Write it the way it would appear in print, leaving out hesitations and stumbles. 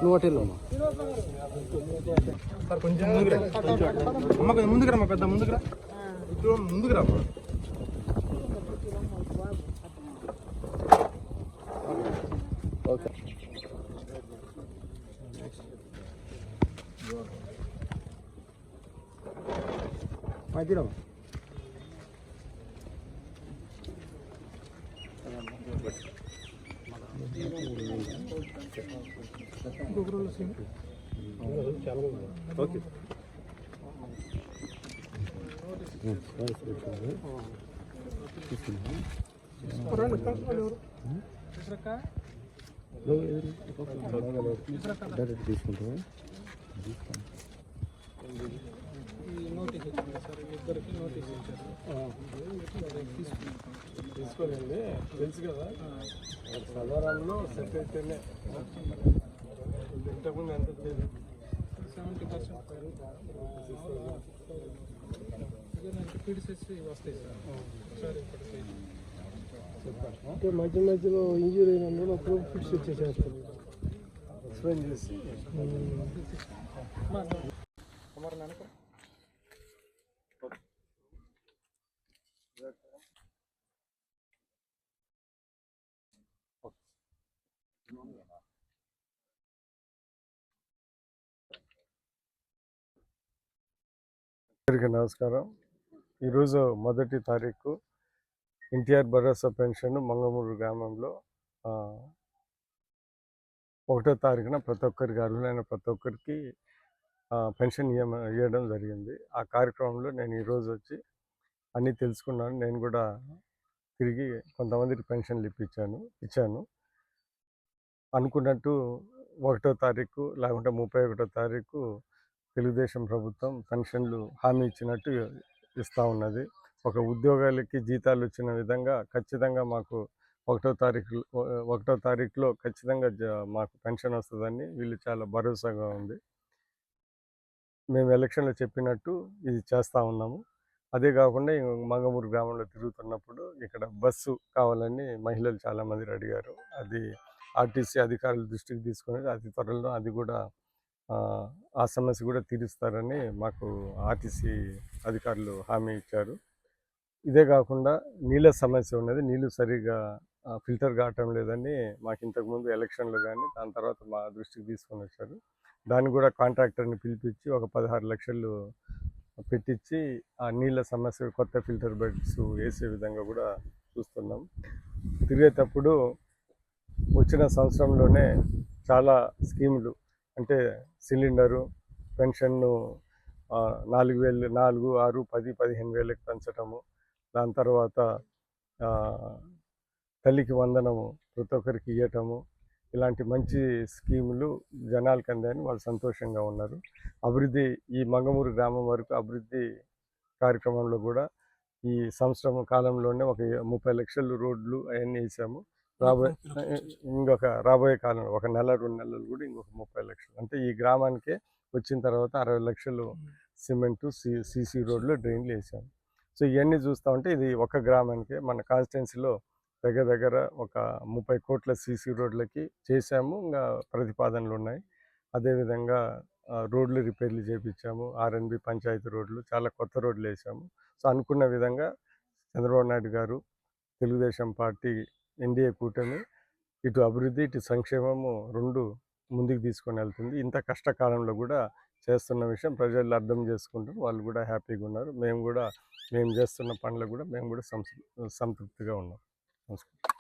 నువ్వు హోటల్మ్మా సార్ కొంచెం ముందుకు రా అమ్మ కొంచెం ముందుకు రమ్మా పెద్ద ముందుకు రా ముందుకు రామ్మా ఓకే మధ్యలో ఓకే డైరెక్ట్ తీసుకుంటావా నోటీస్ వచ్చింది సార్ ఇద్దరికి నోటీస్ ఇచ్చారు తీసుకోలేండి తెలుసు కదా సదారంలో సెట్ అయితేనే ఇంతకుముందు ఎంత 70% పీడిసెస్ వస్తాయి సార్ అంటే మధ్య మధ్యలో ఇంజూరీ అయిన అప్పుడు ఫిక్స్ వచ్చేసేస్తాం ఎక్స్ప్లెయిన్ చేసి అందరికీ నమస్కారం. ఈరోజు 1వ తారీఖు ఎన్టీఆర్ భరోసా పెన్షన్ మంగమూరు గ్రామంలో 1వ తారీఖున ప్రతి ఒక్కరికి అర్హులైన ప్రతి ఒక్కరికి పెన్షన్ ఇవ్వడం జరిగింది. ఆ కార్యక్రమంలో నేను ఈరోజు వచ్చి అన్నీ తెలుసుకున్నాను. నేను కూడా తిరిగి కొంతమందికి పెన్షన్లు ఇచ్చాను. అనుకున్నట్టు 1వ తారీఖు లేకుంటే 31వ తారీఖు తెలుగుదేశం ప్రభుత్వం పెన్షన్లు హామీ ఇచ్చినట్టు ఇస్తూ ఉన్నది. ఒక ఉద్యోగాలకి జీతాలు వచ్చిన విధంగా ఖచ్చితంగా మాకు 1వ తారీఖులో ఖచ్చితంగా మాకు పెన్షన్ వస్తుందని వీళ్ళు చాలా భరోసాగా ఉంది. మేము ఎలక్షన్లో చెప్పినట్టు ఇది చేస్తూ ఉన్నాము. అదే కాకుండా మంగమూరు గ్రామంలో తిరుగుతున్నప్పుడు ఇక్కడ బస్సు కావాలని మహిళలు చాలామంది అడిగారు. అది ఆర్టీసీ అధికారుల దృష్టికి తీసుకుని అతి త్వరలో అది కూడా ఆ సమస్య కూడా తీరుస్తారని మాకు ఆర్టీసీ అధికారులు హామీ ఇచ్చారు. ఇదే కాకుండా నీళ్ళ సమస్య ఉన్నది. నీళ్ళు సరిగా ఫిల్టర్ కావటం లేదని మాకు ఇంతకుముందు ఎలక్షన్లు కానీ దాని తర్వాత మా దృష్టికి తీసుకొని వచ్చారు. దాన్ని కూడా కాంట్రాక్టర్ని పిలిపించి ఒక 16 లక్షలు పెట్టించి ఆ నీళ్ళ సమస్య కొత్త ఫిల్టర్ బెడ్స్ వేసే విధంగా కూడా చూస్తున్నాం. తిరిగేటప్పుడు వచ్చిన సంవత్సరంలోనే చాలా స్కీములు అంటే సిలిండరు పెన్షన్ను 4,000 4, 6, 10, 15 వేలకు పెంచటము, దాని తర్వాత తల్లికి వందనము ప్రతి ఒక్కరికి ఇవ్వటము, ఇలాంటి మంచి స్కీములు జనాలకు అందాయని వాళ్ళు సంతోషంగా ఉన్నారు. అభివృద్ధి ఈ మంగమూరు గ్రామం వరకు అభివృద్ధి కార్యక్రమంలో కూడా ఈ సంవత్సరం కాలంలోనే ఒక 30 లక్షలు రోడ్లు అవన్నీ వేసాము. రాబోయే కాలంలో ఒక నెల 2 నెలలు కూడా ఇంకొక 30 లక్షలు అంటే ఈ గ్రామానికే వచ్చిన తర్వాత 60 లక్షలు సిమెంటు సీసీ రోడ్లు డ్రైన్లు వేసాము. సో ఇవన్నీ చూస్తూ ఉంటే ఇది ఒక గ్రామానికే మన కాన్స్టిట్యున్సీలో దగ్గర ఒక 30 కోట్ల సీసీ రోడ్లకి చేసాము. ఇంకా ప్రతిపాదనలు ఉన్నాయి. అదేవిధంగా రోడ్లు రిపేర్లు చేయించాము. ఆర్ఎన్బి పంచాయతీ రోడ్లు చాలా కొత్త రోడ్లు వేసాము. సో అనుకున్న విధంగా చంద్రబాబు నాయుడు గారు తెలుగుదేశం పార్టీ ఎన్డీఏ కూటమి ఇటు అభివృద్ధి ఇటు సంక్షేమము 2 ముందుకు తీసుకొని వెళ్తుంది. ఇంత కష్టకాలంలో కూడా చేస్తున్న విషయం ప్రజలు అర్థం చేసుకుంటారు. వాళ్ళు కూడా హ్యాపీగా ఉన్నారు. మేము చేస్తున్న పనులు కూడా మేము కూడా సంతృప్తిగా ఉన్నాం. నమస్కారం.